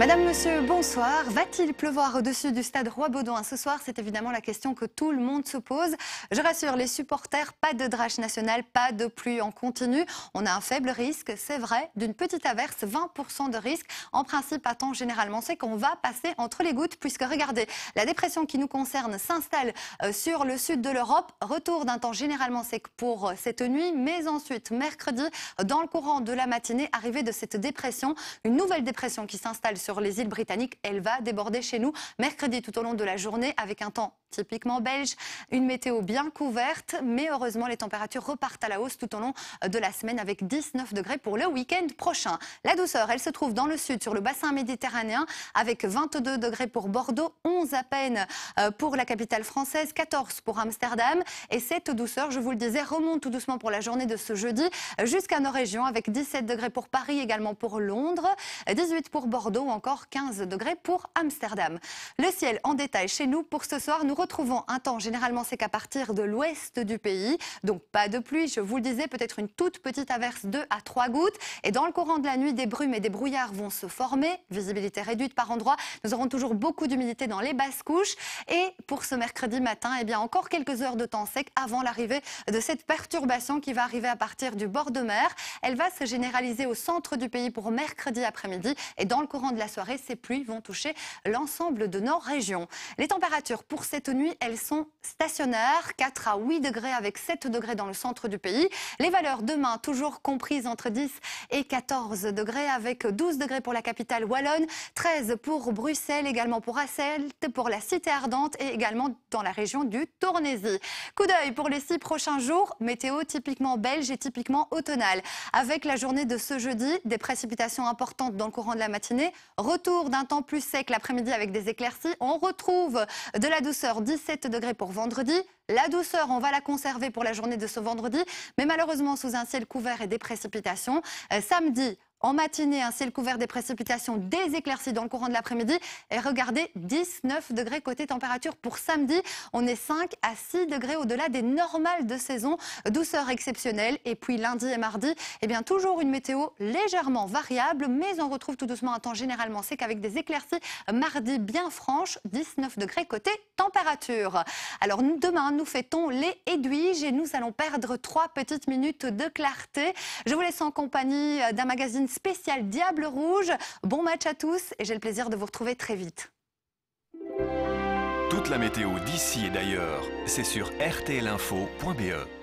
Madame, monsieur, bonsoir. Va-t-il pleuvoir au-dessus du stade Roi-Baudouin ce soir? C'est évidemment la question que tout le monde se pose. Je rassure les supporters, pas de drache nationale, pas de pluie en continu. On a un faible risque, c'est vrai, d'une petite averse, 20% de risque. En principe, attend généralement, c'est qu'on va passer entre les gouttes, puisque regardez, la dépression qui nous concerne s'installe sur le sud de l'Europe. Retour d'un temps généralement sec pour cette nuit, mais ensuite, mercredi, dans le courant de la matinée, arrivée de cette dépression, une nouvelle dépression qui s'installe sur les îles britanniques, elle va déborder chez nous mercredi tout au long de la journée avec un temps typiquement belge, une météo bien couverte, mais heureusement les températures repartent à la hausse tout au long de la semaine avec 19 degrés pour le week-end prochain. La douceur, elle se trouve dans le sud sur le bassin méditerranéen avec 22 degrés pour Bordeaux, 11 à peine pour la capitale française, 14 pour Amsterdam, et cette douceur, je vous le disais, remonte tout doucement pour la journée de ce jeudi jusqu'à nos régions avec 17 degrés pour Paris, également pour Londres, 18 pour Bordeaux ou encore 15 degrés pour Amsterdam. Le ciel en détail chez nous pour ce soir, nous retrouvons un temps généralement sec à partir de l'ouest du pays, donc pas de pluie, je vous le disais, peut-être une toute petite averse, 2 à 3 gouttes, et dans le courant de la nuit, des brumes et des brouillards vont se former, visibilité réduite par endroits, nous aurons toujours beaucoup d'humidité dans les basses couches, et pour ce mercredi matin, eh bien encore quelques heures de temps sec avant l'arrivée de cette perturbation qui va arriver à partir du bord de mer. Elle va se généraliser au centre du pays pour mercredi après-midi, et dans le courant de la soirée, ces pluies vont toucher l'ensemble de nos régions. Les températures pour cette nuit, elles sont stationnaires, 4 à 8 degrés avec 7 degrés dans le centre du pays. Les valeurs demain, toujours comprises entre 10 et 14 degrés avec 12 degrés pour la capitale wallonne, 13 pour Bruxelles, également pour Hasselt, pour la Cité Ardente et également dans la région du Tournésie. Coup d'œil pour les 6 prochains jours, météo typiquement belge et typiquement automnale. Avec la journée de ce jeudi, des précipitations importantes dans le courant de la matinée, retour d'un temps plus sec l'après-midi avec des éclaircies. On retrouve de la douceur, 17 degrés pour vendredi. La douceur, on va la conserver pour la journée de ce vendredi, mais malheureusement sous un ciel couvert et des précipitations. Samedi, en matinée, un ciel couvert, des précipitations, des éclaircies dans le courant de l'après-midi. Et regardez, 19 degrés côté température pour samedi. On est 5 à 6 degrés au-delà des normales de saison. Douceur exceptionnelle. Et puis lundi et mardi, eh bien toujours une météo légèrement variable, mais on retrouve tout doucement un temps généralement sec avec des éclaircies. Mardi bien franche, 19 degrés côté température. Alors demain, nous fêtons les Edwiges et nous allons perdre 3 petites minutes de clarté. Je vous laisse en compagnie d'un magazine spécial Diable Rouge. Bon match à tous et j'ai le plaisir de vous retrouver très vite. Toute la météo d'ici et d'ailleurs, c'est sur rtlinfo.be.